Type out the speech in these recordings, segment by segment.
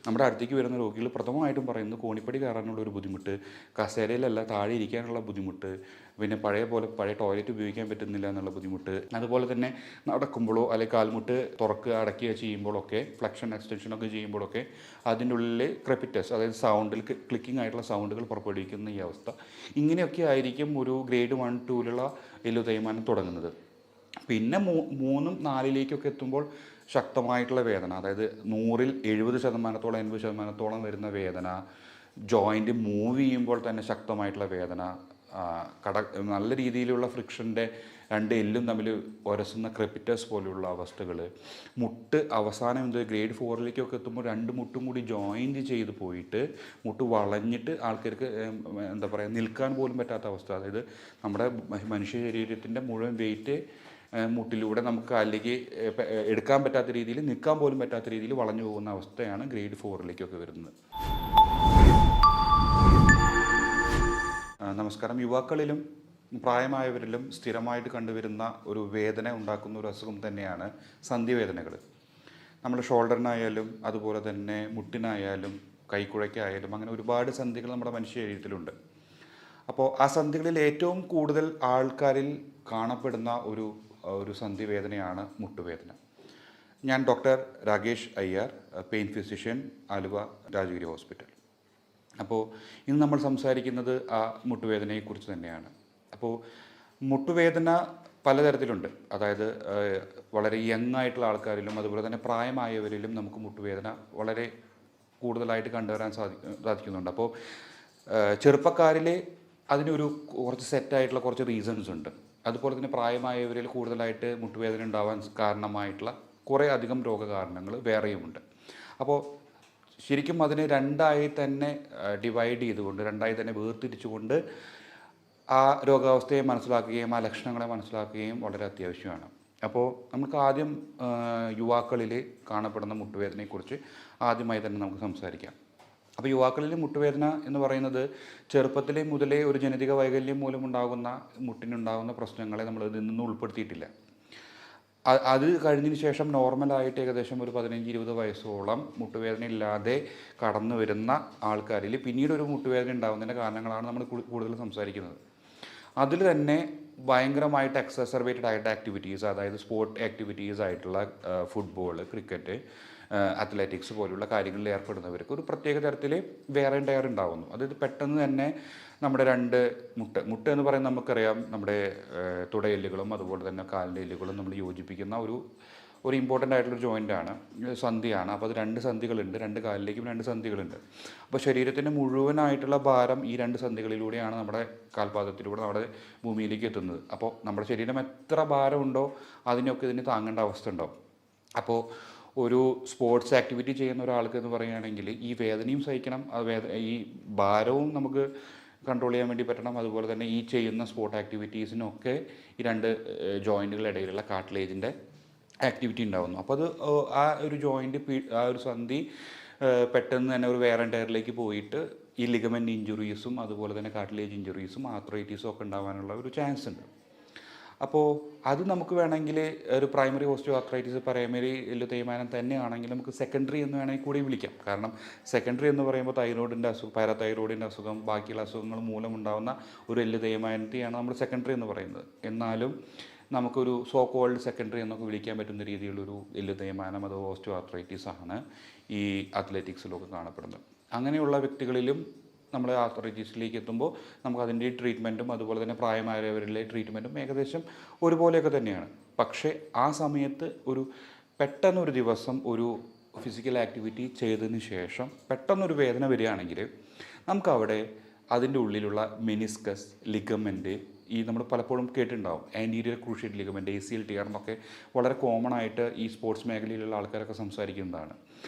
നമ്മുടെ അടുത്തേക്ക് വരുന്ന രോഗികൾ പ്രഥമമായിട്ടും പറയുന്നത് കോണിപ്പടി കയറാനുള്ള ഒരു ബുദ്ധിമുട്ട്, കസേരയിലല്ല താഴെ ഇരിക്കാനുള്ള ബുദ്ധിമുട്ട്, പിന്നെ പഴയ ടോയ്ലറ്റ് ഉപയോഗിക്കാൻ പറ്റുന്നില്ല എന്നുള്ള ബുദ്ധിമുട്ട്, അതുപോലെ തന്നെ നടക്കുമ്പോഴോ അല്ലെങ്കിൽ കാൽമുട്ട് തുറക്കുക അടയ്ക്കുക ചെയ്യുമ്പോഴൊക്കെ ഫ്ലെക്ഷൻ എക്സ്റ്റൻഷനൊക്കെ ചെയ്യുമ്പോഴൊക്കെ അതിൻ്റെ ഉള്ളിൽ ക്രെപ്പിറ്റസ്, അതായത് സൗണ്ടിൽ ക്ലിക്കിംഗ് ആയിട്ടുള്ള സൗണ്ടുകൾ പുറപ്പെടുവിക്കുന്ന ഈ അവസ്ഥ. ഇങ്ങനെയൊക്കെ ആയിരിക്കും ഒരു ഗ്രേഡ് 1, 2 എല്ലു തേയ്മാനം തുടങ്ങുന്നത്. പിന്നെ 3, 4 എത്തുമ്പോൾ ശക്തമായിട്ടുള്ള വേദന, അതായത് 100-ൽ 70%, 80% വരുന്ന വേദന, ജോയിൻ്റ് മൂവ് ചെയ്യുമ്പോൾ തന്നെ ശക്തമായിട്ടുള്ള വേദന, നല്ല രീതിയിലുള്ള ഫ്രിക്ഷൻ്റെ 2 എല്ലും തമ്മിൽ ഉരസുന്ന ക്രെപ്പിറ്റസ് പോലെയുള്ള അവസ്ഥകൾ, മുട്ട് അവസാനം ഗ്രേഡ് 4 എത്തുമ്പോൾ 2 മുട്ടും കൂടി ജോയിൻറ്റ് ചെയ്ത് പോയിട്ട് മുട്ട് വളഞ്ഞിട്ട് ആൾക്കാർക്ക് എന്താ പറയുക നിൽക്കാൻ പോലും പറ്റാത്ത അവസ്ഥ. അതായത് നമ്മുടെ മനുഷ്യ ശരീരത്തിൻ്റെ മുഴുവൻ വെയിറ്റ് മുട്ടിലൂടെ നമുക്ക് കാലിലേക്ക് എടുക്കാൻ പറ്റാത്ത രീതിയിൽ, നിൽക്കാൻ പോലും പറ്റാത്ത രീതിയിൽ വളഞ്ഞു പോകുന്ന അവസ്ഥയാണ് ഗ്രേഡ് 4 വരുന്നത്. നമസ്കാരം. യുവാക്കളിലും പ്രായമായവരിലും സ്ഥിരമായിട്ട് കണ്ടുവരുന്ന ഒരു വേദന ഉണ്ടാക്കുന്ന ഒരു അസുഖം തന്നെയാണ് സന്ധിവേദനകൾ. നമ്മുടെ ഷോൾഡറിനായാലും അതുപോലെ തന്നെ മുട്ടിനായാലും കൈക്കുഴയ്ക്കായാലും അങ്ങനെ ഒരുപാട് സന്ധികൾ നമ്മുടെ മനുഷ്യ ശരീരത്തിലുണ്ട്. അപ്പോൾ ആ സന്ധികളിൽ ഏറ്റവും കൂടുതൽ ആൾക്കാരിൽ കാണപ്പെടുന്ന ഒരു സന്ധിവേദനയാണ് മുട്ടുവേദന. ഞാൻ doctor Rakesh Iyer, pain physician, Aluva Rajagiri hospital. അപ്പോൾ ഇന്ന് നമ്മൾ സംസാരിക്കുന്നത് ആ മുട്ടുവേദനയെക്കുറിച്ച് തന്നെയാണ്. അപ്പോൾ മുട്ടുവേദന പലതരത്തിലുണ്ട്. അതായത് വളരെ യങ് ആയിട്ടുള്ള ആൾക്കാരിലും അതുപോലെ തന്നെ പ്രായമായവരിലും നമുക്ക് മുട്ടുവേദന വളരെ കൂടുതലായിട്ട് കണ്ടുവരാൻ സാധിക്കുന്നുണ്ട്. അപ്പോൾ ചെറുപ്പക്കാരിൽ അതിനൊരു കുറച്ച് സെറ്റായിട്ടുള്ള കുറച്ച് റീസൺസ് ഉണ്ട്. അതുപോലെ തന്നെ പ്രായമായവരിൽ കൂടുതലായിട്ട് മുട്ടുവേദന ഉണ്ടാവാൻ കാരണമായിട്ടുള്ള കുറേ അധികം രോഗകാരണങ്ങൾ വേറെയുമുണ്ട്. അപ്പോൾ ശരിക്കും അതിനെ രണ്ടായി തന്നെ ഡിവൈഡ് ചെയ്തുകൊണ്ട്, രണ്ടായി തന്നെ വേർതിരിച്ചുകൊണ്ട് ആ രോഗാവസ്ഥയെ മനസ്സിലാക്കുകയും ആ ലക്ഷണങ്ങളെ മനസ്സിലാക്കുകയും വളരെ അത്യാവശ്യമാണ്. അപ്പോൾ നമുക്ക് ആദ്യം യുവാക്കളിൽ കാണപ്പെടുന്ന മുട്ടുവേദനയെക്കുറിച്ച് ആദ്യമായി തന്നെ നമുക്ക് സംസാരിക്കാം. അപ്പോൾ യുവാക്കളിൽ മുട്ടുവേദന എന്ന് പറയുന്നത് ചെറുപ്പത്തിലെ മുതലേ ഒരു ജനിതക വൈകല്യം മൂലമുണ്ടാകുന്ന മുട്ടിനുണ്ടാകുന്ന പ്രശ്നങ്ങളെ നമ്മൾ ഇതിൽ നിന്ന് ഉൾപ്പെടുത്തിയിട്ടില്ല. അത് കഴിഞ്ഞതിന് ശേഷം നോർമലായിട്ട് ഏകദേശം ഒരു 15-20 വയസ്സോളം മുട്ടുവേദന ഇല്ലാതെ കടന്നു വരുന്ന ആൾക്കാരിൽ പിന്നീട് ഒരു മുട്ടുവേദന ഉണ്ടാകുന്നതിൻ്റെ കാരണങ്ങളാണ് നമ്മൾ കൂടുതൽ സംസാരിക്കുന്നത്. അതിൽ തന്നെ ഭയങ്കരമായിട്ട് എക്സസർവേറ്റഡ് ആയിട്ട് ആക്ടിവിറ്റീസ്, അതായത് സ്പോർട്ട് ആക്ടിവിറ്റീസ് ആയിട്ടുള്ള ഫുട്ബോൾ, ക്രിക്കറ്റ്, അത്ലറ്റിക്സ് പോലുള്ള കാര്യങ്ങളിൽ ഏർപ്പെടുന്നവർക്ക് ഒരു പ്രത്യേക തരത്തിൽ വേറെ ടയർ ഉണ്ടാകുന്നു. അതായത് പെട്ടെന്ന് തന്നെ നമ്മുടെ 2 മുട്ട് എന്ന് പറയുന്നത് നമുക്കറിയാം, നമ്മുടെ തുടയെല്ലുകളും അതുപോലെ തന്നെ കാലിൻ്റെ എല്ലുകളും നമ്മൾ യോജിപ്പിക്കുന്ന ഒരു ഇമ്പോർട്ടൻ്റ് ആയിട്ടുള്ളൊരു ജോയിൻ്റാണ്, സന്ധിയാണ്. അപ്പോൾ അത് 2 സന്ധികളുണ്ട്, 2 കാലിലേക്കും 2 സന്ധികളുണ്ട്. അപ്പോൾ ശരീരത്തിൻ്റെ മുഴുവനായിട്ടുള്ള ഭാരം ഈ 2 സന്ധികളിലൂടെയാണ് നമ്മുടെ കാൽപാദത്തിലൂടെ നമ്മുടെ ഭൂമിയിലേക്ക് എത്തുന്നത്. അപ്പോൾ നമ്മുടെ ശരീരം എത്ര ഭാരമുണ്ടോ അതിനൊക്കെ ഇതിന് താങ്ങേണ്ട അവസ്ഥ ഉണ്ടാവും. അപ്പോൾ ഒരു സ്പോർട്സ് ആക്ടിവിറ്റി ചെയ്യുന്ന ഒരാൾക്ക് എന്ന് പറയുകയാണെങ്കിൽ ഈ വേദനയും സഹിക്കണം, ഈ ഭാരവും നമുക്ക് കൺട്രോൾ ചെയ്യാൻ വേണ്ടി പറ്റണം. അതുപോലെ തന്നെ ഈ ചെയ്യുന്ന സ്പോർട്ട് ആക്ടിവിറ്റീസിനൊക്കെ ഈ 2 ജോയിൻറ്റുകളുടെ ഇടയിലുള്ള കാർട്ടിലേജിൻ്റെ ആക്ടിവിറ്റി ഉണ്ടാകുന്നു. അപ്പോൾ അത് ആ ഒരു ജോയിൻറ്റ്, ആ ഒരു സന്ധി പെട്ടെന്ന് തന്നെ ഒരു വേറെ ടയറിലേക്ക് പോയിട്ട് ഈ ലിഗമെൻ്റ് ഇഞ്ചുറീസും അതുപോലെ തന്നെ കാർട്ടിലേജ് ഇഞ്ചുറീസും ആർത്രൈറ്റീസും ഒക്കെ ഉണ്ടാകാനുള്ള ഒരു ചാൻസ് ഉണ്ട്. അപ്പോൾ അത് നമുക്ക് വേണമെങ്കിൽ ഒരു പ്രൈമറി ഓസ്റ്റിയോ ആർത്രൈറ്റിസ്, പ്രൈമറി എല്ലു തേയ്മാനം തന്നെയാണെങ്കിൽ നമുക്ക് സെക്കൻഡറി എന്ന് വേണമെങ്കിൽ കൂടി വിളിക്കാം. കാരണം സെക്കൻഡറി എന്ന് പറയുമ്പോൾ തൈറോയിഡിൻ്റെ അസുഖം, പാരാതൈറോയിഡിൻ്റെ അസുഖം, ബാക്കിയുള്ള അസുഖങ്ങൾ മൂലമുണ്ടാകുന്ന ഒരു എല്ലു തേയ്മാനത്തെയാണ് നമ്മൾ സെക്കൻഡറി എന്ന് പറയുന്നത്. എന്നാലും നമുക്കൊരു സോ കോൾഡ് സെക്കൻഡറി എന്നൊക്കെ വിളിക്കാൻ പറ്റുന്ന രീതിയിലുള്ളൊരു എല്ലു തേയ്മാനം, അത് ഓസ്റ്റിയോ ആർത്രൈറ്റിസ് ആണ് ഈ അത്ലറ്റിക്സിലൊക്കെ കാണപ്പെടുന്നത്. അങ്ങനെയുള്ള വ്യക്തികളിലും നമ്മൾ ആർത്രൈറ്റിസിലേക്ക് എത്തുമ്പോൾ നമുക്ക് അതിൻ്റെ ട്രീറ്റ്മെൻറ്റും അതുപോലെ തന്നെ പ്രായമായവരിലെ ട്രീറ്റ്മെൻറ്റും ഏകദേശം ഒരുപോലെയൊക്കെ തന്നെയാണ്. പക്ഷേ ആ സമയത്ത് പെട്ടെന്നൊരു ദിവസം ഒരു ഫിസിക്കൽ ആക്ടിവിറ്റി ചെയ്തതിന് ശേഷം പെട്ടെന്നൊരു വേദന വരികയാണെങ്കിൽ നമുക്കവിടെ അതിൻ്റെ ഉള്ളിലുള്ള മെനിസ്കസ്, ലിഗമെൻറ്റ്, ഈ നമ്മൾ പലപ്പോഴും കേട്ടിട്ടുണ്ടാവും ആൻറ്റീരിയർ ക്രൂഷ്യറ്റ് ലിഗമെൻറ്റ്, ACL ടിയർ എന്നൊക്കെ വളരെ കോമൺ ആയിട്ട് ഈ സ്പോർട്സ് മേഖലയിലുള്ള ആൾക്കാരൊക്കെ സംസാരിക്കുന്നതാണ്.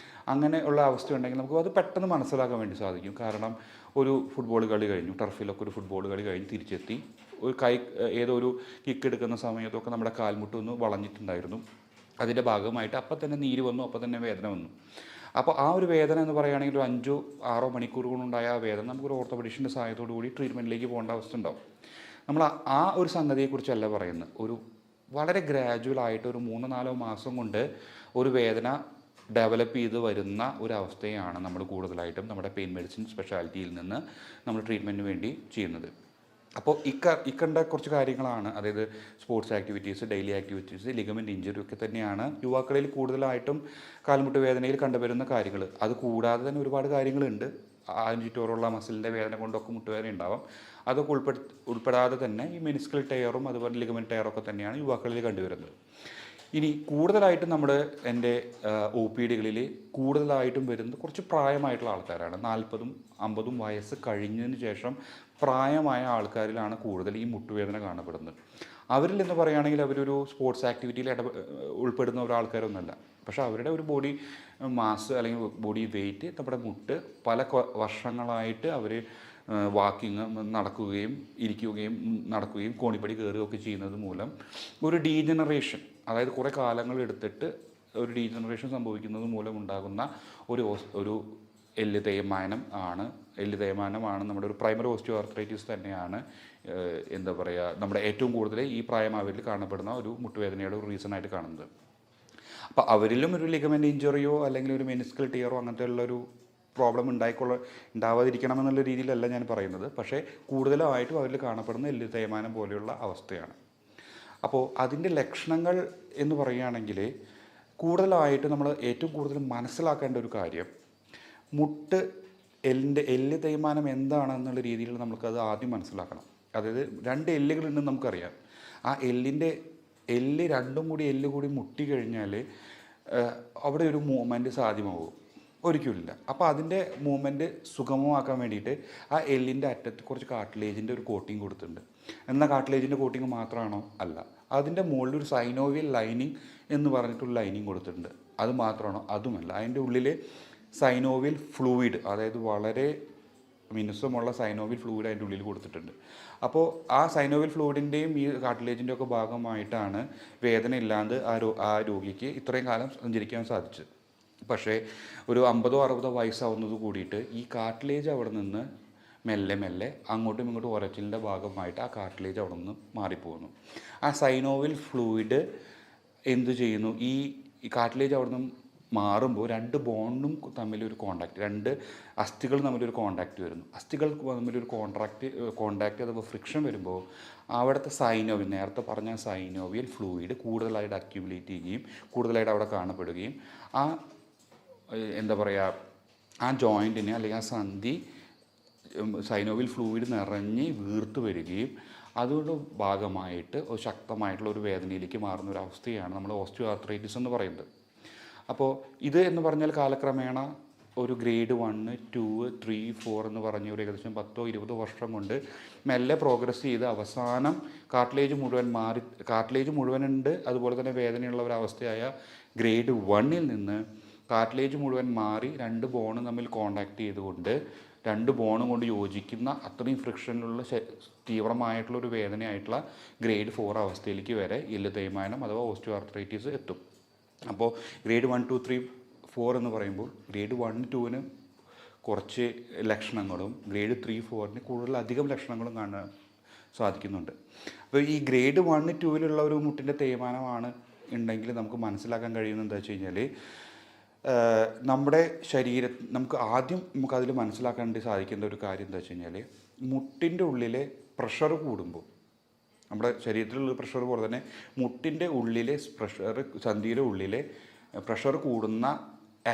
അങ്ങനെ ഉള്ള അവസ്ഥയുണ്ടെങ്കിൽ നമുക്ക് അത് പെട്ടെന്ന് മനസ്സിലാക്കാൻ വേണ്ടി സാധിക്കും. കാരണം ഒരു ഫുട്ബോൾ കളി കഴിഞ്ഞു, ടർഫിലൊക്കെ ഒരു ഫുട്ബോൾ കളി കഴിഞ്ഞ് തിരിച്ചെത്തി ഏതോ ഒരു കിക്ക് എടുക്കുന്ന സമയത്തൊക്കെ നമ്മുടെ കാൽമുട്ടൊന്ന് വളഞ്ഞിട്ടുണ്ടായിരുന്നു. അതിൻ്റെ ഭാഗമായിട്ട് അപ്പം തന്നെ നീര് വന്നു, അപ്പം തന്നെ വേദന വന്നു. അപ്പോൾ ആ ഒരു വേദന എന്ന് പറയുകയാണെങ്കിൽ ഒരു 5-6 മണിക്കൂർ കൊണ്ടുണ്ടായ ആ വേദന നമുക്കൊരു ഓർത്തോപെഡിഷൻ്റെ സഹായത്തോടു കൂടി ട്രീറ്റ്മെൻറ്റിലേക്ക് പോകേണ്ട അവസ്ഥ ഉണ്ടാവും. നമ്മൾ ആ ഒരു സംഗതിയെക്കുറിച്ചല്ല പറയുന്നത്. വളരെ ഗ്രാജുവലായിട്ട് ഒരു 3-4 മാസം കൊണ്ട് ഒരു വേദന ഡെവലപ്പ് ചെയ്ത് വരുന്ന ഒരവസ്ഥയാണ് നമ്മൾ കൂടുതലായിട്ടും നമ്മുടെ പെയിൻ മെഡിസിൻ സ്പെഷ്യാലിറ്റിയിൽ നിന്ന് നമ്മൾ ട്രീറ്റ്മെൻറ്റിന് വേണ്ടി ചെയ്യുന്നത്. അപ്പോൾ ഇക്കണ്ട കുറച്ച് കാര്യങ്ങളാണ്, അതായത് sports activities, daily activities, ligament injury ഒക്കെ തന്നെയാണ് യുവാക്കളിൽ കൂടുതലായിട്ടും കാൽമുട്ട് വേദനയിൽ കണ്ടുവരുന്ന കാര്യങ്ങൾ. അത് കൂടാതെ തന്നെ ഒരുപാട് കാര്യങ്ങളുണ്ട്. അതിന് ചുറ്റോറുള്ള മസിലിൻ്റെ വേദന കൊണ്ടൊക്കെ മുട്ടുവേദന ഉണ്ടാവാം. അതൊക്കെ ഉൾപ്പെടാതെ തന്നെ ഈ മെനിസ്കൽ ടയറും അതുപോലെ ലിഗമെൻറ്റ് ടയറൊക്കെ തന്നെയാണ് യുവാക്കളിൽ കണ്ടുവരുന്നത്. ഇനി കൂടുതലായിട്ടും എൻ്റെ ഒ പി ഡികളിൽ കൂടുതലായിട്ടും വരുന്നത് കുറച്ച് പ്രായമായിട്ടുള്ള ആൾക്കാരാണ്. 40ഉം 50ഉം വയസ്സ് കഴിഞ്ഞതിന് ശേഷം പ്രായമായ ആൾക്കാരിലാണ് കൂടുതൽ ഈ മുട്ടുവേദന കാണപ്പെടുന്നത്. അവരിൽ എന്ന് പറയുകയാണെങ്കിൽ അവരൊരു സ്പോർട്സ് ആക്ടിവിറ്റിയിൽ ഉൾപ്പെടുന്ന ഒരാൾക്കാരൊന്നുമല്ല. പക്ഷേ അവരുടെ ഒരു ബോഡി മാസ് അല്ലെങ്കിൽ ബോഡി വെയ്റ്റ് നമ്മുടെ മുട്ട് പല വർഷങ്ങളായിട്ട് അവർ വാക്കിങ് നടക്കുകയും ഇരിക്കുകയും നടക്കുകയും കോണിപ്പടി കയറുകയൊക്കെ ചെയ്യുന്നത് മൂലം ഒരു ഡീജനറേഷൻ, അതായത് കുറേ കാലങ്ങൾ എടുത്തിട്ട് ഒരു ഡീജനറേഷൻ സംഭവിക്കുന്നത് മൂലം ഉണ്ടാകുന്ന ഒരു എല്ല് തേയ്മാനമാണ് നമ്മുടെ ഒരു പ്രൈമറി ഓസ്റ്റിയോ ആർത്രൈറ്റിസ് തന്നെയാണ്. എന്താ പറയുക, നമ്മുടെ ഏറ്റവും കൂടുതൽ ഈ പ്രായമായവരിൽ കാണപ്പെടുന്ന ഒരു മുട്ടുവേദനയുടെ ഒരു റീസണായിട്ട് കാണുന്നത്. അപ്പോൾ അവരിലും ഒരു ലിഗമെൻറ്റ് ഇഞ്ചുറിയോ അല്ലെങ്കിൽ ഒരു മെനിസ്കൽ ടിയറോ അങ്ങനത്തെ ഉള്ളൊരു പ്രോബ്ലം ഉണ്ടാവാതിരിക്കണമെന്നുള്ള രീതിയിലല്ല ഞാൻ പറയുന്നത്. പക്ഷേ കൂടുതലായിട്ടും അവരിൽ കാണപ്പെടുന്ന എല്ല് തേയ്മാനം പോലെയുള്ള അവസ്ഥയാണ്. അപ്പോൾ അതിൻ്റെ ലക്ഷണങ്ങൾ എന്ന് പറയുകയാണെങ്കിൽ കൂടുതലായിട്ട് നമ്മൾ ഏറ്റവും കൂടുതൽ മനസ്സിലാക്കേണ്ട ഒരു കാര്യം, എല്ല് തേയ്മാനം എന്താണെന്നുള്ള രീതിയിൽ നമുക്കത് ആദ്യം മനസ്സിലാക്കണം. അതായത് 2 എല്ലുകളുണ്ടെന്ന് നമുക്കറിയാം. ആ എല്ല് രണ്ടും കൂടി മുട്ടി കഴിഞ്ഞാൽ അവിടെ ഒരു മൂവ്മെൻറ്റ് സാധ്യമാവും? ഒരിക്കലുമില്ല. അപ്പോൾ അതിൻ്റെ മൂവ്മെൻറ്റ് സുഗമമാക്കാൻ വേണ്ടിയിട്ട് ആ എല്ലിൻ്റെ അറ്റത്ത് കുറച്ച് കാർട്ടിലേജിൻ്റെ ഒരു കോട്ടിങ് കൊടുത്തിട്ടുണ്ട്. എന്നാൽ കാർട്ടിലേജിൻ്റെ കോട്ടിങ് മാത്രമാണോ? അല്ല. അതിൻ്റെ മുകളിൽ ഒരു സൈനോവിയൽ ലൈനിങ് എന്ന് പറഞ്ഞിട്ടൊരു ലൈനിങ് കൊടുത്തിട്ടുണ്ട്. അത് മാത്രമാണോ? അതുമല്ല. അതിൻ്റെ ഉള്ളിൽ സൈനോവിയൽ ഫ്ലൂയിഡ്, അതായത് വളരെ മിനുസമുള്ള സൈനോവിയൽ ഫ്ലൂയിഡ് അതിൻ്റെ ഉള്ളിൽ കൊടുത്തിട്ടുണ്ട്. അപ്പോൾ ആ സൈനോവിയൽ ഫ്ലൂയിഡിൻ്റെയും ഈ കാർട്ടിലേജിൻ്റെ ഒക്കെ ഭാഗമായിട്ടാണ് വേദന ഇല്ലാണ്ട് ആ രോഗിക്ക് ഇത്രയും കാലം സഞ്ചരിക്കാൻ സാധിച്ചത്. പക്ഷേ ഒരു 50ഓ 60ഓ വയസ്സാവുന്നത് കൂടിയിട്ട് ഈ കാർട്ടിലേജ് അവിടെ നിന്ന് മെല്ലെ അങ്ങോട്ടും ഇങ്ങോട്ടും ഉരച്ചിലിൻ്റെ ഭാഗമായിട്ട് ആ കാർട്ടിലേജ് അവിടെ നിന്ന് മാറിപ്പോകുന്നു. ആ സൈനോവിയൽ ഫ്ലൂയിഡ് എന്തു ചെയ്യുന്നു? ഈ കാർട്ടിലേജ് അവിടെ നിന്ന് മാറുമ്പോൾ 2 ബോണ്ടും തമ്മിലൊരു കോണ്ടാക്റ്റ്, 2 അസ്ഥികൾ തമ്മിലൊരു കോണ്ടാക്റ്റ് വരുന്നു. അസ്ഥികൾ തമ്മിലൊരു കോണ്ടാക്റ്റ് അഥവാ ഫ്രിക്ഷൻ വരുമ്പോൾ അവിടുത്തെ നേരത്തെ പറഞ്ഞ സൈനോവിയൽ ഫ്ലൂയിഡ് കൂടുതലായിട്ട് അക്യുമുലേറ്റ് ചെയ്യുകയും കൂടുതലായിട്ട് അവിടെ കാണപ്പെടുകയും എന്താ പറയുക, ആ ജോയിൻറ്റിനെ അല്ലെങ്കിൽ ആ സന്ധി സൈനോവിയൽ ഫ്ലൂയിഡ് നിറഞ്ഞ് വീർത്ത് വരികയും അതുകൊണ്ട് ഭാഗമായിട്ട് ഒരു ശക്തമായിട്ടുള്ള ഒരു വേദനയിലേക്ക് മാറുന്ന ഒരു അവസ്ഥയാണ് നമ്മൾ ഓസ്റ്റിയോ ആർത്രൈറ്റിസ് എന്ന് പറയുന്നത്. അപ്പോൾ ഇത് എന്ന് പറഞ്ഞാൽ കാലക്രമേണ ഒരു ഗ്രേഡ് 1, 2, 3, 4 എന്ന് പറഞ്ഞ ഒരു ഏകദേശം 10 or 20 വർഷം കൊണ്ട് മെല്ലെ പ്രോഗ്രസ് ചെയ്ത് അവസാനം കാർട്ടിലേജ് മുഴുവനുണ്ട്, അതുപോലെ തന്നെ വേദനയുള്ള ഒരവസ്ഥയായ ഗ്രേഡ് 1-ൽ നിന്ന് കാർട്ടിലേജ് മുഴുവൻ മാറി 2 ബോണും തമ്മിൽ കോണ്ടാക്ട് ചെയ്തുകൊണ്ട് 2 ബോണും കൊണ്ട് യോജിക്കുന്ന അത്രയും ഫ്രിക്ഷനിലുള്ള തീവ്രമായിട്ടുള്ള ഒരു വേദനയായിട്ടുള്ള ഗ്രേഡ് 4 അവസ്ഥയിലേക്ക് വരെ എല്ല് തേയ്മാനം അഥവാ ഓസ്റ്റിയോ ആർത്രൈറ്റിസ് എത്തും. അപ്പോൾ ഗ്രേഡ് 1, 2, 3, 4 എന്ന് പറയുമ്പോൾ ഗ്രേഡ് 1, 2-ന് കുറച്ച് ലക്ഷണങ്ങളും ഗ്രേഡ് 3, 4-ന് കൂടുതലധികം ലക്ഷണങ്ങളും കാണാൻ സാധിക്കുന്നുണ്ട്. അപ്പോൾ ഈ ഗ്രേഡ് 1, 2-ലുള്ള ഒരു മുട്ടിൻ്റെ തേയ്മാനമാണ് ഉണ്ടെങ്കിൽ നമുക്ക് മനസ്സിലാക്കാൻ കഴിയുന്നത് എന്താ വെച്ച് കഴിഞ്ഞാൽ, നമ്മുടെ നമുക്കതിൽ മനസ്സിലാക്കാൻ വേണ്ടി സാധിക്കേണ്ട ഒരു കാര്യം എന്താ വെച്ച് കഴിഞ്ഞാൽ, മുട്ടിൻ്റെ ഉള്ളിലെ പ്രഷർ കൂടുമ്പോൾ, നമ്മുടെ ശരീരത്തിലുള്ള പ്രഷർ പോലെ തന്നെ മുട്ടിൻ്റെ ഉള്ളിലെ സന്ധിയുടെ ഉള്ളിലെ പ്രഷർ കൂടുന്ന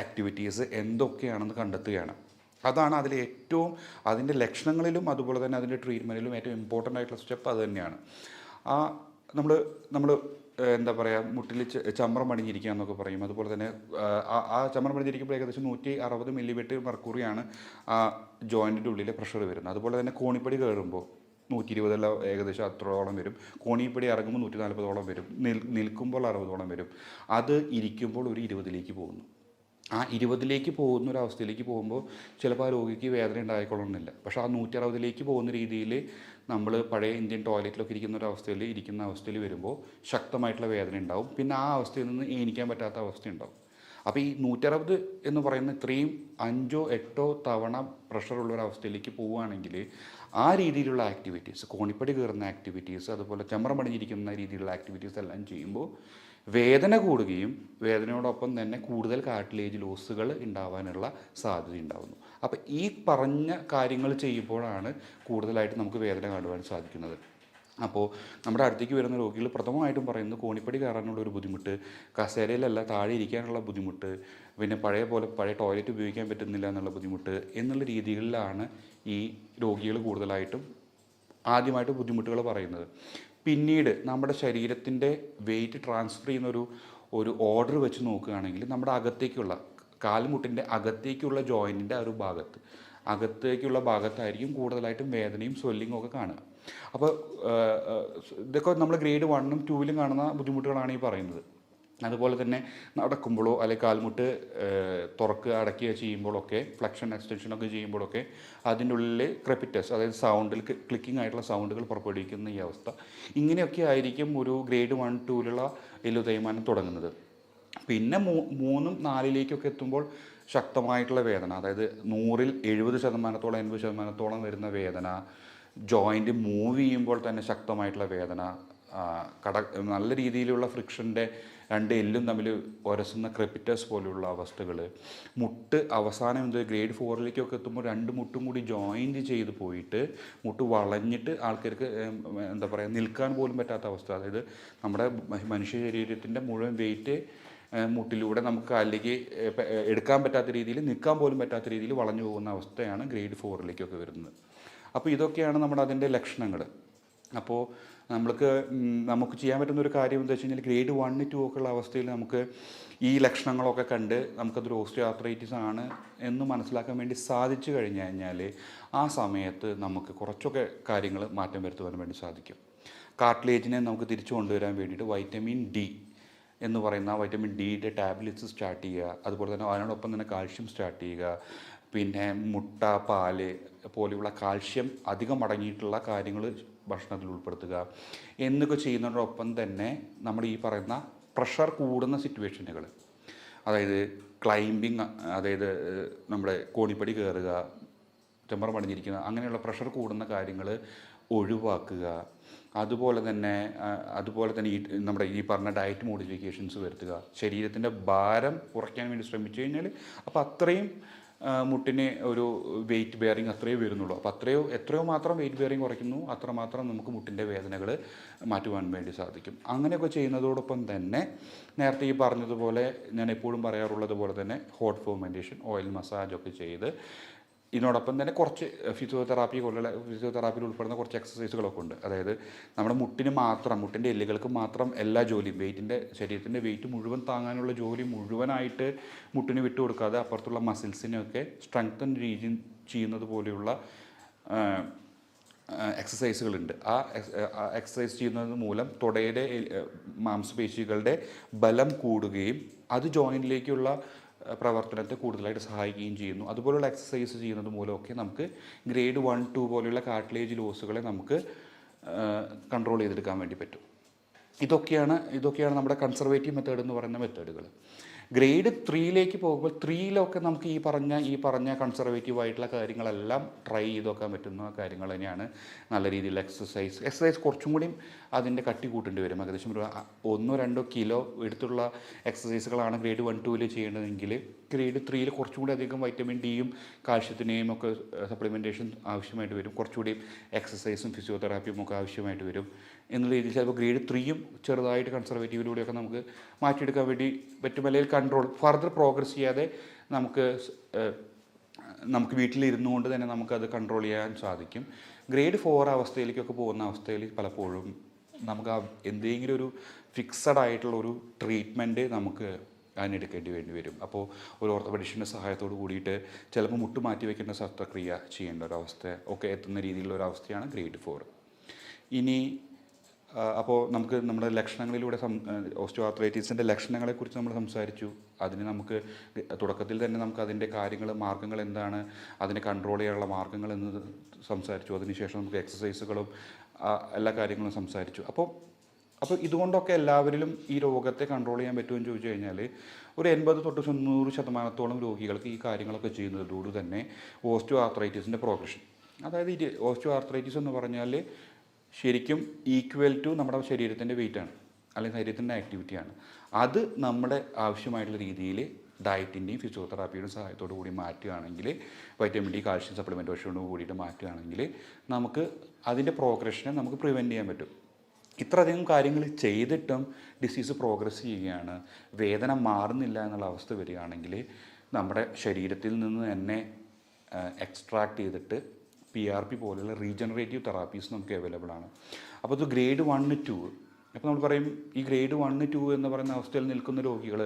ആക്ടിവിറ്റീസ് എന്തൊക്കെയാണെന്ന് കണ്ടെത്തുകയാണ്. അതാണ് അതിൻ്റെ ലക്ഷണങ്ങളിലും അതുപോലെ തന്നെ അതിൻ്റെ ട്രീറ്റ്മെൻറ്റിലും ഏറ്റവും ഇമ്പോർട്ടൻ്റ് ആയിട്ടുള്ള സ്റ്റെപ്പ് അത് തന്നെയാണ്. നമ്മൾ എന്താ പറയുക, മുട്ടിൽ ചമ്രം പണിഞ്ഞിരിക്കുക എന്നൊക്കെ പറയും. അതുപോലെ തന്നെ ആ ചമ്രം പണിഞ്ഞിരിക്കുമ്പോൾ ഏകദേശം 160 മില്ലിമീറ്റർ മെർക്കുറിയാണ് ആ ജോയിൻറ്റിൻ്റെ ഉള്ളിലെ പ്രഷർ വരുന്നത്. അതുപോലെ തന്നെ കോണിപ്പടി കയറുമ്പോൾ 120 ഏകദേശം അത്രോളം വരും. കോണിപ്പടി ഇറങ്ങുമ്പോൾ 140ഓളം വരും. നിൽക്കുമ്പോൾ 60ഓളം വരും. അത് ഇരിക്കുമ്പോൾ ഒരു 20ലേക്ക് പോകുന്നു. ആ 20ലേക്ക് പോകുന്ന ഒരു അവസ്ഥയിലേക്ക് പോകുമ്പോൾ ചിലപ്പോൾ ആ രോഗിക്ക് വേദന ഉണ്ടായിക്കൊള്ളണമെന്നില്ല. പക്ഷേ ആ 160ലേക്ക് പോകുന്ന രീതിയിൽ നമ്മൾ പഴയ ഇന്ത്യൻ ടോയ്ലറ്റിലൊക്കെ ഇരിക്കുന്ന അവസ്ഥയിൽ വരുമ്പോൾ ശക്തമായിട്ടുള്ള വേദന ഉണ്ടാവും. പിന്നെ ആ അവസ്ഥയിൽ നിന്ന് എണീക്കാൻ പറ്റാത്ത അവസ്ഥ ഉണ്ടാവും. അപ്പോൾ ഈ 160 എന്ന് പറയുന്ന ഇത്രയും 5ഓ 8ഓ തവണ പ്രഷറുള്ളൊരവസ്ഥയിലേക്ക് പോവുകയാണെങ്കിൽ ആ രീതിയിലുള്ള ആക്ടിവിറ്റീസ്, കോണിപ്പടി കയറുന്ന ആക്ടിവിറ്റീസ്, അതുപോലെ ചമ്രം പണിഞ്ഞിരിക്കുന്ന രീതിയിലുള്ള ആക്ടിവിറ്റീസ് എല്ലാം ചെയ്യുമ്പോൾ വേദന കൂടുകയും വേദനയോടൊപ്പം തന്നെ കൂടുതൽ കാർട്ടിലേജ് ലോസുകൾ ഉണ്ടാവാനുള്ള സാധ്യത ഉണ്ടാകുന്നു. അപ്പോൾ ഈ പറഞ്ഞ കാര്യങ്ങൾ ചെയ്യുമ്പോഴാണ് കൂടുതലായിട്ട് നമുക്ക് വേദന കാണുവാൻ സാധിക്കുന്നത്. അപ്പോൾ നമ്മുടെ അടുത്തേക്ക് വരുന്ന രോഗികൾ പ്രഥമമായിട്ടും പറയുന്നത് കോണിപ്പടി കയറാനുള്ള ഒരു ബുദ്ധിമുട്ട്, കസേരയിലല്ല താഴെ ഇരിക്കാനുള്ള ബുദ്ധിമുട്ട്, പിന്നെ പഴയ ടോയ്ലറ്റ് ഉപയോഗിക്കാൻ പറ്റുന്നില്ല എന്നുള്ള ബുദ്ധിമുട്ട് എന്നുള്ള രീതികളിലാണ് ഈ രോഗികൾ കൂടുതലായിട്ടും ആദ്യമായിട്ട് ബുദ്ധിമുട്ടുകൾ പറയുന്നത്. പിന്നീട് നമ്മുടെ ശരീരത്തിൻ്റെ വെയിറ്റ് ട്രാൻസ്ഫർ ചെയ്യുന്ന ഒരു ഓർഡർ വെച്ച് നോക്കുകയാണെങ്കിൽ നമ്മുടെ അകത്തേക്കുള്ള കാൽമുട്ടിൻ്റെ അകത്തേക്കുള്ള ജോയിൻറ്റിൻ്റെ ഒരു അകത്തേക്കുള്ള ഭാഗത്തായിരിക്കും കൂടുതലായിട്ടും വേദനയും സ്വെല്ലിങ്ങും ഒക്കെ കാണുക. അപ്പോൾ ഇതൊക്കെ നമ്മൾ ഗ്രേഡ് 1ഉം 2ലും കാണുന്ന ബുദ്ധിമുട്ടുകളാണ് ഈ പറയുന്നത്. അതുപോലെ തന്നെ നടക്കുമ്പോഴോ അല്ലെങ്കിൽ കാൽമുട്ട് തുറക്കുക അടയ്ക്കുക ചെയ്യുമ്പോഴൊക്കെ ഫ്ലെക്ഷൻ എക്സ്റ്റൻഷനൊക്കെ ചെയ്യുമ്പോഴൊക്കെ അതിൻ്റെ ഉള്ളിൽ ക്രെപ്പിറ്റസ്, അതായത് സൗണ്ടിൽ ക്ലിക്കിംഗ് ആയിട്ടുള്ള സൗണ്ടുകൾ പുറപ്പെടുവിക്കുന്ന ഈ അവസ്ഥ, ഇങ്ങനെയൊക്കെ ആയിരിക്കും ഒരു ഗ്രേഡ് 1, 2ലുള്ള എല്ല് തേയ്മാനം തുടങ്ങുന്നത്. പിന്നെ 3ഉം 4ലേക്കൊക്കെ എത്തുമ്പോൾ ശക്തമായിട്ടുള്ള വേദന, അതായത് 100ൽ 70%, 80% വരുന്ന വേദന, ജോയിൻ്റ് മൂവ് ചെയ്യുമ്പോൾ തന്നെ ശക്തമായിട്ടുള്ള വേദന, നല്ല രീതിയിലുള്ള ഫ്രിക്ഷൻ്റെ രണ്ട് എല്ലും തമ്മിൽ ഉരസുന്ന ക്രെപ്പിറ്റസ് പോലെയുള്ള അവസ്ഥകൾ, മുട്ട് അവസാനം ഗ്രേഡ് 4ലേക്കൊക്കെ എത്തുമ്പോൾ 2 മുട്ടും കൂടി ജോയിൻറ്റ് ചെയ്ത് പോയിട്ട് മുട്ട് വളഞ്ഞിട്ട് ആൾക്കാർക്ക് എന്താ പറയുക നിൽക്കാൻ പോലും പറ്റാത്ത അവസ്ഥ. അതായത് നമ്മുടെ മനുഷ്യ ശരീരത്തിൻ്റെ മുഴുവൻ വെയിറ്റ് മുട്ടിലൂടെ നമുക്ക് കാലിലേക്ക് എടുക്കാൻ പറ്റാത്ത രീതിയിൽ, നിൽക്കാൻ പോലും പറ്റാത്ത രീതിയിൽ വളഞ്ഞു പോകുന്ന അവസ്ഥയാണ് ഗ്രേഡ് 4ലേക്കൊക്കെ വരുന്നത്. അപ്പോൾ ഇതൊക്കെയാണ് നമ്മുടെ അതിൻ്റെ ലക്ഷണങ്ങൾ. അപ്പോൾ നമുക്ക് ചെയ്യാൻ പറ്റുന്ന ഒരു കാര്യം എന്താ വെച്ച് കഴിഞ്ഞാൽ ഗ്രേഡ് 1, 2 ഒക്കെ ഉള്ള അവസ്ഥയിൽ നമുക്ക് ഈ ലക്ഷണങ്ങളൊക്കെ കണ്ട് നമുക്കതൊരു ഓസ്റ്റിയോആർത്രൈറ്റിസ് ആണ് എന്ന് മനസ്സിലാക്കാൻ വേണ്ടി സാധിച്ചു കഴിഞ്ഞു കഴിഞ്ഞാൽ ആ സമയത്ത് നമുക്ക് കുറച്ചൊക്കെ കാര്യങ്ങൾ മാറ്റം വരുത്തുവാൻ വേണ്ടി സാധിക്കും. കാർട്ടിലേജിനെ നമുക്ക് തിരിച്ചു കൊണ്ടുവരാൻ വേണ്ടിയിട്ട് വൈറ്റമിൻ ഡി എന്ന് പറയുന്ന വൈറ്റമിൻ ഡിയുടെ ടാബ്ലറ്റ്സ് സ്റ്റാർട്ട് ചെയ്യുക, അതുപോലെ തന്നെ അതിനോടൊപ്പം തന്നെ കാൽഷ്യം സ്റ്റാർട്ട് ചെയ്യുക, പിന്നെ മുട്ട, പാല് പോലെയുള്ള കാൽഷ്യം അധികം അടങ്ങിയിട്ടുള്ള കാര്യങ്ങൾ ഭക്ഷണത്തിൽ ഉൾപ്പെടുത്തുക എന്നൊക്കെ ചെയ്യുന്നതിനോടൊപ്പം തന്നെ നമ്മൾ ഈ പറയുന്ന പ്രഷർ കൂടുന്ന സിറ്റുവേഷനുകൾ, അതായത് ക്ലൈംബിങ്, അതായത് നമ്മുടെ കോണിപ്പടി കയറുക, ചെമ്പറ പണിഞ്ഞിരിക്കുക, അങ്ങനെയുള്ള പ്രഷർ കൂടുന്ന കാര്യങ്ങൾ ഒഴിവാക്കുക. അതുപോലെ തന്നെ നമ്മുടെ ഈ പറഞ്ഞ ഡയറ്റ് മോഡിഫിക്കേഷൻസ് വരുത്തുക, ശരീരത്തിൻ്റെ ഭാരം കുറയ്ക്കാൻ വേണ്ടി ശ്രമിച്ചു കഴിഞ്ഞാൽ അപ്പോൾ അത്രയും മുട്ടിന് ഒരു വെയിറ്റ് ബെയറിങ് അത്രയേ വരുന്നുള്ളൂ. അപ്പോൾ എത്രയോ മാത്രം വെയിറ്റ് ബെയറിങ് കുറയ്ക്കുന്നു അത്രമാത്രം നമുക്ക് മുട്ടിൻ്റെ വേദനകൾ മാറ്റുവാൻ വേണ്ടി സാധിക്കും. അങ്ങനെയൊക്കെ ചെയ്യുന്നതോടൊപ്പം തന്നെ നേരത്തെ ഈ പറഞ്ഞതുപോലെ ഞാൻ എപ്പോഴും പറയാറുള്ളത് പോലെ തന്നെ ഹോട്ട് ഫോമെൻറ്റേഷൻ, ഓയിൽ മസാജൊക്കെ ചെയ്ത് ഇതിനോടൊപ്പം തന്നെ കുറച്ച് ഫിസിയോതെറാപ്പിയിൽ ഉൾപ്പെടുന്ന കുറച്ച് എക്സസൈസുകളൊക്കെ ഉണ്ട്. അതായത് നമ്മുടെ മുട്ടിൻ്റെ എല്ലുകൾക്ക് മാത്രം എല്ലാ ജോലിയും ശരീരത്തിൻ്റെ വെയിറ്റ് മുഴുവൻ താങ്ങാനുള്ള ജോലി മുഴുവനായിട്ട് മുട്ടിന് വിട്ടു കൊടുക്കാതെ അപ്പുറത്തുള്ള മസിൽസിനെയൊക്കെ സ്ട്രെങ്തൻ ചെയ്യുന്നത് പോലെയുള്ള എക്സസൈസുകളുണ്ട്. ആ എക്സസൈസ് ചെയ്യുന്നത് മൂലം തുടയുടെ മാംസപേശികളുടെ ബലം കൂടുകയും അത് ജോയിൻറ്റിലേക്കുള്ള പ്രവർത്തനത്തെ കൂടുതലായിട്ട് സഹായിക്കുകയും ചെയ്യുന്നു. അതുപോലുള്ള എക്സസൈസ് ചെയ്യുന്നത് മൂലമൊക്കെ നമുക്ക് ഗ്രേഡ് 1, 2 പോലെയുള്ള കാർട്ടിലേജ് ലോസുകളെ നമുക്ക് കൺട്രോൾ ചെയ്തെടുക്കാൻ വേണ്ടി പറ്റും. ഇതൊക്കെയാണ് നമ്മുടെ കൺസർവേറ്റീവ് മെത്തേഡ് എന്ന് പറയുന്ന മെത്തേഡുകൾ. ഗ്രേഡ് 3ലേക്ക് പോകുമ്പോൾ 3ലൊക്കെ നമുക്ക് ഈ പറഞ്ഞ കൺസർവേറ്റീവ് ആയിട്ടുള്ള കാര്യങ്ങളെല്ലാം ട്രൈ ചെയ്ത് നോക്കാൻ പറ്റുന്ന കാര്യങ്ങൾ തന്നെയാണ്. നല്ല രീതിയിലുള്ള എക്സസൈസ് കുറച്ചും കൂടി അതിൻ്റെ കട്ടി കൂട്ടേണ്ടി വരും. ഏകദേശം ഒരു 1-2 കിലോ എടുത്തുള്ള എക്സസൈസുകളാണ് ഗ്രേഡ് 1, 2ൽ ചെയ്യേണ്ടതെങ്കിൽ ഗ്രേഡ് 3ൽ കുറച്ചും കൂടി അധികം വൈറ്റമിൻ ഡിയും കാൽഷ്യത്തിനെയും ഒക്കെ സപ്ലിമെൻറ്റേഷൻ ആവശ്യമായിട്ട് വരും. കുറച്ചുകൂടി എക്സസൈസും ഫിസിയോതെറാപ്പിയും ഒക്കെ ആവശ്യമായിട്ട് വരും എന്നുള്ള രീതിയിൽ ചിലപ്പോൾ ഗ്രേഡ് 3യും ചെറുതായിട്ട് കൺസർവേറ്റീവിലൂടെയൊക്കെ നമുക്ക് മാറ്റിയെടുക്കാൻ വേണ്ടി പറ്റും. അല്ലെങ്കിൽ ഫർദർ പ്രോഗ്രസ് ചെയ്യാതെ നമുക്ക് വീട്ടിലിരുന്നു കൊണ്ട് തന്നെ നമുക്കത് കൺട്രോൾ ചെയ്യാൻ സാധിക്കും. ഗ്രേഡ് 4 അവസ്ഥയിലേക്കൊക്കെ പോകുന്ന അവസ്ഥയിൽ പലപ്പോഴും നമുക്ക് എന്തെങ്കിലും ഒരു ഫിക്സഡ് ആയിട്ടുള്ള ഒരു ട്രീറ്റ്മെൻറ്റ് നമുക്ക് അതിനെടുക്കേണ്ടി വേണ്ടി വരും. അപ്പോൾ ഒരു ഓർത്തോപെഡിഷൻ്റെ സഹായത്തോട് കൂടിയിട്ട് ചിലപ്പോൾ മുട്ട് മാറ്റി വയ്ക്കേണ്ട ശസ്ത്രക്രിയ ചെയ്യേണ്ട ഒരവസ്ഥ ഒക്കെ എത്തുന്ന രീതിയിലുള്ള ഒരു അവസ്ഥയാണ് ഗ്രേഡ് 4. ഇനി അപ്പോൾ നമുക്ക് നമ്മുടെ ലക്ഷണങ്ങളിലൂടെ ഓസ്റ്റിയോആർത്രൈറ്റിസിൻ്റെ ലക്ഷണങ്ങളെക്കുറിച്ച് നമ്മൾ സംസാരിച്ചു. അതിന് നമുക്ക് തുടക്കത്തിൽ തന്നെ നമുക്ക് അതിൻ്റെ മാർഗ്ഗങ്ങൾ എന്താണ്, അതിനെ കൺട്രോൾ ചെയ്യാനുള്ള മാർഗ്ഗങ്ങൾ എന്ന് സംസാരിച്ചു. അതിനുശേഷം നമുക്ക് എക്സസൈസുകളും എല്ലാ കാര്യങ്ങളും സംസാരിച്ചു. അപ്പോൾ ഇതുകൊണ്ടൊക്കെ എല്ലാവരിലും ഈ രോഗത്തെ കൺട്രോൾ ചെയ്യാൻ പറ്റുമെന്ന് ചോദിച്ചു കഴിഞ്ഞാൽ ഒരു 80-90% രോഗികൾക്ക് ഈ കാര്യങ്ങളൊക്കെ ചെയ്യുന്നതോട് തന്നെ ഓസ്റ്റിയോആർത്രൈറ്റിസിൻ്റെ പ്രോഗ്രഷൻ, അതായത് ഓസ്റ്റിയോആർത്രൈറ്റിസ് എന്ന് പറഞ്ഞാൽ ശരിക്കും ഈക്വൽ ടു നമ്മുടെ ശരീരത്തിൻ്റെ വെയിറ്റാണ്. അല്ലെങ്കിൽ ശരീരത്തിൻ്റെ ആക്ടിവിറ്റിയാണ്. അത് നമ്മുടെ ആവശ്യമായിട്ടുള്ള രീതിയിൽ ഡയറ്റിൻ്റെയും ഫിസിയോതെറാപ്പിയുടെയും സഹായത്തോടു കൂടി മാറ്റുകയാണെങ്കിൽ, വൈറ്റമിൻ ഡി കാൽഷ്യം സപ്ലിമെൻറ്റേഷനോട് കൂടിയിട്ട് മാറ്റുകയാണെങ്കിൽ നമുക്ക് അതിൻ്റെ പ്രോഗ്രഷനെ നമുക്ക് പ്രിവെൻറ്റ് ചെയ്യാൻ പറ്റും. ഇത്രയധികം കാര്യങ്ങൾ ചെയ്തിട്ടും ഡിസീസ് പ്രോഗ്രസ് ചെയ്യുകയാണ്, വേദന മാറുന്നില്ല എന്നുള്ള അവസ്ഥ വരികയാണെങ്കിൽ നമ്മുടെ ശരീരത്തിൽ നിന്ന് തന്നെ എക്സ്ട്രാക്ട് ചെയ്തിട്ട് PRP പോലെയുള്ള റീജനറേറ്റീവ് തെറാപ്പീസ് നമുക്ക് അവൈലബിൾ ആണ്. അപ്പോൾ ഇത് ഗ്രേഡ് 1, 2. അപ്പോൾ നമ്മൾ പറയും ഈ ഗ്രേഡ് 1, 2 എന്ന് പറയുന്ന അവസ്ഥയിൽ നിൽക്കുന്ന രോഗികൾ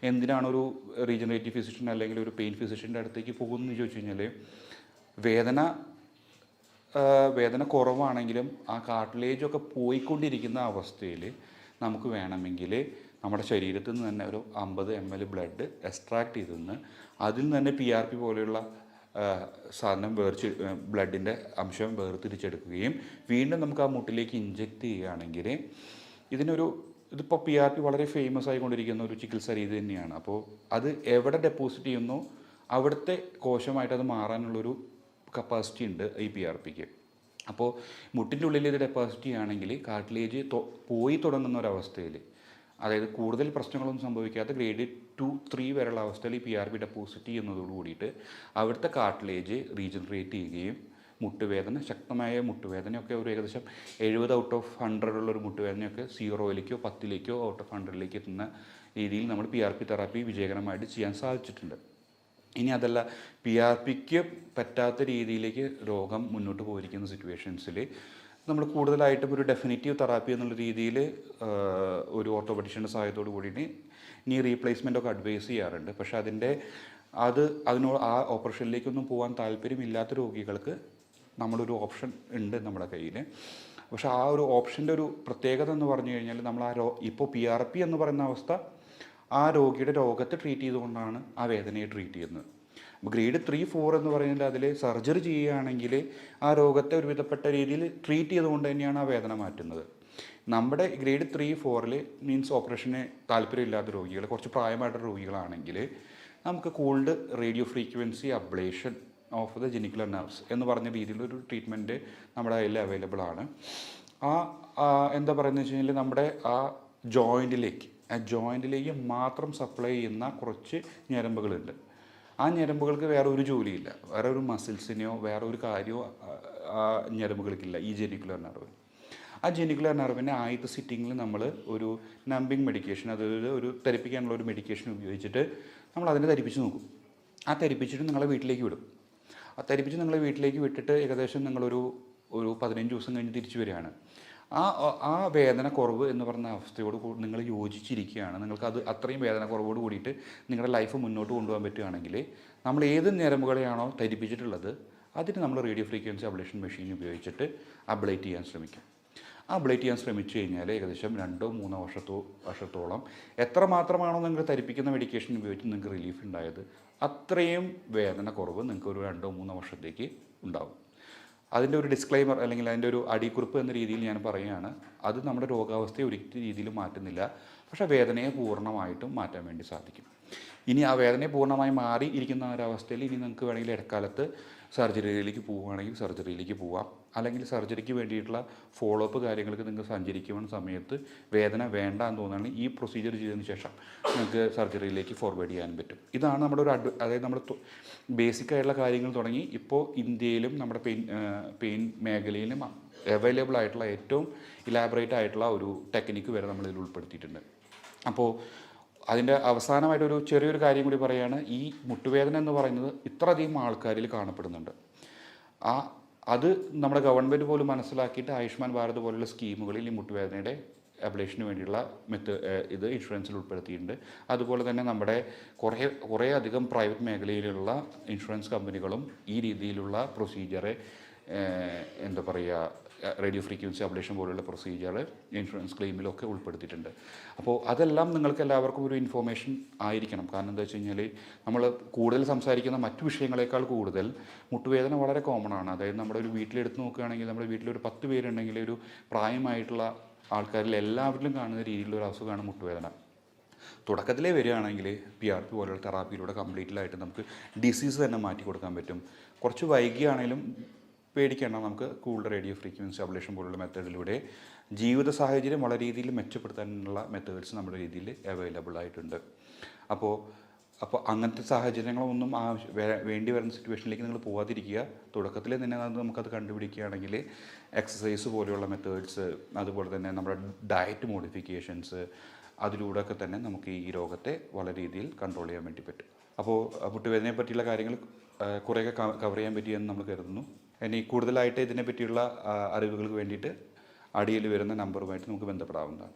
എന്തിനാണ് ഒരു റീജനറേറ്റീവ് ഫിസിഷ്യൻ അല്ലെങ്കിൽ ഒരു പെയിൻ ഫിസിഷ്യൻ്റെ അടുത്തേക്ക് പോകുന്നതെന്ന് ചോദിച്ചു കഴിഞ്ഞാൽ, വേദന കുറവാണെങ്കിലും ആ കാർട്ടിലേജൊക്കെ പോയിക്കൊണ്ടിരിക്കുന്ന അവസ്ഥയിൽ നമുക്ക് വേണമെങ്കിൽ നമ്മുടെ ശരീരത്തിൽ നിന്ന് തന്നെ ഒരു 50 ml ബ്ലഡ് എക്സ്ട്രാക്ട് ചെയ്തെന്ന് അതിൽ നിന്ന് തന്നെ PRP പോലെയുള്ള സാധനം ബ്ലഡിൻ്റെ അംശം വേർതിരിച്ചെടുക്കുകയും വീണ്ടും നമുക്ക് ആ മുട്ടിലേക്ക് ഇഞ്ചെക്റ്റ് ചെയ്യുകയാണെങ്കിൽ ഇതിപ്പോൾ PRP വളരെ ഫേമസ് ആയിക്കൊണ്ടിരിക്കുന്ന ഒരു ചികിത്സാ രീതി തന്നെയാണ്. അപ്പോൾ അത് എവിടെ ഡെപ്പോസിറ്റ് ചെയ്യുന്നോ അവിടുത്തെ കോശമായിട്ട് അത് മാറാനുള്ളൊരു കപ്പാസിറ്റി ഉണ്ട് ഈ PRPക്ക്. അപ്പോൾ മുട്ടിൻ്റെ ഉള്ളിൽ ഇത് ഡെപ്പോസിറ്റ് ചെയ്യുകയാണെങ്കിൽ കാർട്ടിലേജ് പോയി തുടങ്ങുന്ന ഒരവസ്ഥയിൽ, അതായത് കൂടുതൽ പ്രശ്നങ്ങളൊന്നും സംഭവിക്കാത്ത ഗ്രേഡ് 2, 3 വരെയുള്ള അവസ്ഥയിൽ ഈ PRP ഡെപ്പോസിറ്റ് ചെയ്യുന്നതോട് കൂടിയിട്ട് അവിടുത്തെ കാർട്ടിലേജ് റീജനറേറ്റ് ചെയ്യുകയും മുട്ടുവേദന, ശക്തമായ മുട്ടുവേദനയൊക്കെ ഒരു ഏകദേശം 70 ഔട്ട് ഓഫ് 100 ഉള്ളൊരു മുട്ടുവേദനയൊക്കെ 0ലേക്കോ 10ലേക്കോ ഔട്ട് ഓഫ് 100ലേക്ക് എത്തുന്ന രീതിയിൽ നമ്മൾ PRP തെറാപ്പി വിജയകരമായിട്ട് ചെയ്യാൻ സാധിച്ചിട്ടുണ്ട്. ഇനി അതല്ല, PRPക്ക് പറ്റാത്ത രീതിയിലേക്ക് രോഗം മുന്നോട്ട് പോയിരിക്കുന്ന സിറ്റുവേഷൻസിൽ നമ്മൾ കൂടുതലായിട്ടും ഒരു ഡെഫിനിറ്റീവ് തെറാപ്പി എന്നുള്ള രീതിയിൽ ഒരു ഓർത്തോപെഡിഷ്യൻ്റെ സഹായത്തോടു കൂടിയിട്ട് നീ റീപ്ലേസ്മെൻ്റ് ഒക്കെ അഡ്വൈസ് ചെയ്യാറുണ്ട്. പക്ഷേ അതിനോട് ആ ഓപ്പറേഷനിലേക്കൊന്നും പോകാൻ താല്പര്യമില്ലാത്ത രോഗികൾക്ക് നമ്മളൊരു ഓപ്ഷൻ ഉണ്ട് നമ്മുടെ കയ്യിൽ. പക്ഷേ ആ ഒരു ഓപ്ഷൻ്റെ ഒരു പ്രത്യേകത എന്ന് പറഞ്ഞു കഴിഞ്ഞാൽ, നമ്മൾ ഇപ്പോൾ PRP എന്ന് പറയുന്ന അവസ്ഥ ആ രോഗിയുടെ രോഗത്തെ ട്രീറ്റ് ചെയ്തുകൊണ്ടാണ് ആ വേദനയെ ട്രീറ്റ് ചെയ്യുന്നത്. അപ്പോൾ ഗ്രേഡ് 3, 4 എന്ന് പറയുന്നത് അതിൽ സർജറി ചെയ്യുകയാണെങ്കിൽ ആ രോഗത്തെ ഒരുവിധപ്പെട്ട രീതിയിൽ ട്രീറ്റ് ചെയ്തുകൊണ്ട് തന്നെയാണ് ആ വേദന മാറ്റുന്നത്. നമ്മുടെ ഗ്രേഡ് 3, 4 മീൻസ് ഓപ്പറേഷന് താല്പര്യമില്ലാത്ത രോഗികൾ, കുറച്ച് പ്രായമായിട്ടുള്ള രോഗികളാണെങ്കിൽ നമുക്ക് cooled radio frequency ablation of the genicular nerves എന്ന് പറഞ്ഞ രീതിയിലൊരു ട്രീറ്റ്മെൻറ്റ് നമ്മുടെ കയ്യിൽ അവൈലബിൾ ആണ്. എന്താ പറയുന്നത് വെച്ച് കഴിഞ്ഞാൽ, നമ്മുടെ ആ ജോയിൻറ്റിലേക്ക് മാത്രം സപ്ലൈ ചെയ്യുന്ന കുറച്ച് ഞരമ്പുകളുണ്ട്. ആ ഞരമ്പുകൾക്ക് വേറെ ഒരു ജോലിയില്ല, വേറെ ഒരു മസിൽസിനെയോ വേറെ ഒരു കാര്യമോ ആ ഞരമ്പുകൾക്കില്ല. ഈ ജെനിക്കുലർ നെർവ്, ആ ജെനിക്കുലർ നെർവിനെ ആദ്യത്തെ സിറ്റിങ്ങിൽ നമ്മൾ ഒരു നമ്പിങ് മെഡിക്കേഷൻ, അതായത് ഒരു തെറിപ്പിക്കാനുള്ള ഒരു മെഡിക്കേഷൻ ഉപയോഗിച്ചിട്ട് നമ്മൾ അതിനെ തരിപ്പിച്ച് നോക്കും. ആ തരിപ്പിച്ചിട്ട് നിങ്ങളെ വീട്ടിലേക്ക് വിടും. ആ തരിപ്പിച്ച് നിങ്ങളെ വീട്ടിലേക്ക് വിട്ടിട്ട് ഏകദേശം നിങ്ങളൊരു 15 ദിവസം കഴിഞ്ഞ് തിരിച്ചു വരികയാണ്. ആ വേദന കുറവ് എന്ന് പറഞ്ഞ അവസ്ഥയോട് നിങ്ങൾ യോജിച്ചിരിക്കുകയാണ്, നിങ്ങൾക്ക് അത്രയും വേദന കുറവോട് കൂടിയിട്ട് നിങ്ങളുടെ ലൈഫ് മുന്നോട്ട് കൊണ്ടുപോകാൻ പറ്റുകയാണെങ്കിൽ നമ്മൾ ഏത് ഞരമ്പുകളെയാണോ തരിപ്പിച്ചിട്ടുള്ളത് അതിന് നമ്മൾ റേഡിയോ ഫ്രീക്വൻസി അബ്ലേഷൻ മെഷീൻ ഉപയോഗിച്ചിട്ട് അബ്ലേറ്റ് ചെയ്യാൻ ശ്രമിക്കും. അബ്ലേറ്റ് ചെയ്യാൻ ശ്രമിച്ചു കഴിഞ്ഞാൽ ഏകദേശം 2-3 വർഷത്തോളം എത്രമാത്രമാണോ നിങ്ങൾ തരിപ്പിക്കുന്ന മെഡിക്കേഷൻ ഉപയോഗിച്ച് നിങ്ങൾക്ക് റിലീഫ് ഉണ്ടായത് അത്രയും വേദന കുറവ് നിങ്ങൾക്ക് ഒരു 2-3 വർഷത്തേക്ക് ഉണ്ടാകും. അതിൻ്റെ ഒരു ഡിസ്ക്ലൈമർ അല്ലെങ്കിൽ അതിൻ്റെ ഒരു അടിക്കുറിപ്പ് എന്ന രീതിയിൽ ഞാൻ പറയുകയാണ്, അത് നമ്മുടെ രോഗാവസ്ഥയെ ഒരു രീതിയിലും മാറ്റുന്നില്ല, പക്ഷേ വേദനയെ പൂർണ്ണമായിട്ടും മാറ്റാൻ വേണ്ടി സാധിക്കും. ഇനി ആ വേദനയെ പൂർണ്ണമായി മാറി ഇരിക്കുന്ന ഒരവസ്ഥയിൽ ഇനി നിങ്ങൾക്ക് വേണമെങ്കിൽ ഇടക്കാലത്ത് സർജറിയിലേക്ക് പോവുകയാണെങ്കിൽ സർജറിയിലേക്ക് പോവാം, അല്ലെങ്കിൽ സർജറിക്ക് വേണ്ടിയിട്ടുള്ള ഫോളോ അപ്പ് കാര്യങ്ങൾക്ക് നിങ്ങൾക്ക് സഞ്ചരിക്കുന്ന സമയത്ത് വേദന വേണ്ട എന്ന് തോന്നുകയാണെങ്കിൽ ഈ പ്രൊസീജിയർ ചെയ്തതിന് ശേഷം നിങ്ങൾക്ക് സർജറിയിലേക്ക് ഫോർവേഡ് ചെയ്യാൻ പറ്റും. ഇതാണ് നമ്മുടെ ഒരു അതായത് നമ്മൾ ബേസിക് ആയിട്ടുള്ള കാര്യങ്ങൾ തുടങ്ങി ഇപ്പോൾ ഇന്ത്യയിലും നമ്മുടെ പെയിൻ മേഖലയിലും അവൈലബിൾ ആയിട്ടുള്ള ഏറ്റവും ഇലാബറേറ്റ് ആയിട്ടുള്ള ഒരു ടെക്നിക്ക് വരെ നമ്മളിതിൽ ഉൾപ്പെടുത്തിയിട്ടുണ്ട്. അപ്പോൾ അതിൻ്റെ അവസാനമായിട്ടൊരു ചെറിയൊരു കാര്യം കൂടി പറയുകയാണ്, ഈ മുട്ടുവേദന എന്ന് പറയുന്നത് ഇത്രയധികം ആൾക്കാരിൽ കാണപ്പെടുന്നുണ്ട്. അത് നമ്മുടെ ഗവൺമെൻറ് പോലും മനസ്സിലാക്കിയിട്ട് ആയുഷ്മാൻ ഭാരത് പോലുള്ള സ്കീമുകളിൽ ഈ മുട്ടുവേദനയുടെ അബ്ലേഷന് വേണ്ടിയുള്ള ഇത് ഇൻഷുറൻസിൽ ഉൾപ്പെടുത്തിയിട്ടുണ്ട്. അതുപോലെ തന്നെ നമ്മുടെ കുറേ അധികം പ്രൈവറ്റ് മേഖലയിലുള്ള ഇൻഷുറൻസ് കമ്പനികളും ഈ രീതിയിലുള്ള പ്രൊസീജിയറെ എന്താ പറയുക റേഡിയോ ഫ്രീക്വൻസി അബ്ലേഷൻ പോലുള്ള പ്രൊസീജിയർ ഇൻഷുറൻസ് ക്ലെയിമിലൊക്കെ ഉൾപ്പെടുത്തിയിട്ടുണ്ട്. അപ്പോൾ അതെല്ലാം നിങ്ങൾക്ക് എല്ലാവർക്കും ഒരു ഇൻഫോർമേഷൻ ആയിരിക്കണം. കാരണം എന്താ വെച്ച് കഴിഞ്ഞാൽ നമ്മൾ കൂടുതൽ സംസാരിക്കുന്ന മറ്റു വിഷയങ്ങളെക്കാൾ കൂടുതൽ മുട്ടുവേദന വളരെ കോമൺ ആണ്. അതായത് നമ്മുടെ ഒരു വീട്ടിലെടുത്ത് നോക്കുകയാണെങ്കിൽ നമ്മുടെ വീട്ടിലൊരു 10 പേരുണ്ടെങ്കിൽ ഒരു പ്രായമായിട്ടുള്ള ആൾക്കാരിൽ എല്ലാവരിലും കാണുന്ന രീതിയിലുള്ള ഒരു അസുഖമാണ് മുട്ടുവേദന. തുടക്കത്തിലേ വരികയാണെങ്കിൽ PRP പോലുള്ള തെറാപ്പിയിലൂടെ കംപ്ലീറ്റ്ലായിട്ട് നമുക്ക് ഡിസീസ് തന്നെ മാറ്റി കൊടുക്കാൻ പറ്റും. കുറച്ച് വൈകിയാണെങ്കിലും പേടിക്കേണ്ട, നമുക്ക് കൂൾഡ് റേഡിയോ ഫ്രീക്വൻസി അബ്ലേഷൻ പോലുള്ള മെത്തേഡിലൂടെ ജീവിത സാഹചര്യം വളരെ രീതിയിൽ മെച്ചപ്പെടുത്താനുള്ള മെത്തേഡ്സ് നമ്മുടെ രീതിയിൽ അവൈലബിൾ ആയിട്ടുണ്ട്. അപ്പോൾ അപ്പോൾ അങ്ങനത്തെ സാഹചര്യങ്ങളൊന്നും വേണ്ടി വരുന്ന സിറ്റുവേഷനിലേക്ക് നിങ്ങൾ പോകാതിരിക്കുക. തുടക്കത്തിൽ തന്നെ നമുക്കത് കണ്ടുപിടിക്കുകയാണെങ്കിൽ എക്സസൈസ് പോലെയുള്ള മെത്തേഡ്സ്, അതുപോലെ തന്നെ നമ്മുടെ ഡയറ്റ് മോഡിഫിക്കേഷൻസ്, അതിലൂടെയൊക്കെ തന്നെ നമുക്ക് ഈ രോഗത്തെ വളരെ രീതിയിൽ കൺട്രോൾ ചെയ്യാൻ വേണ്ടി പറ്റും. അപ്പോൾ മുട്ടുവേദനയെ പറ്റിയുള്ള കാര്യങ്ങൾ കുറേയൊക്കെ കവർ ചെയ്യാൻ പറ്റിയെന്ന് നമ്മൾ കരുതുന്നു. ഇനി കൂടുതലായിട്ട് ഇതിനെ പറ്റിയുള്ള അറിവുകൾക്ക് വേണ്ടിയിട്ട് അടിയിൽ വരുന്ന നമ്പറുമായിട്ട് നമുക്ക് ബന്ധപ്പെടാവുന്നതാണ്.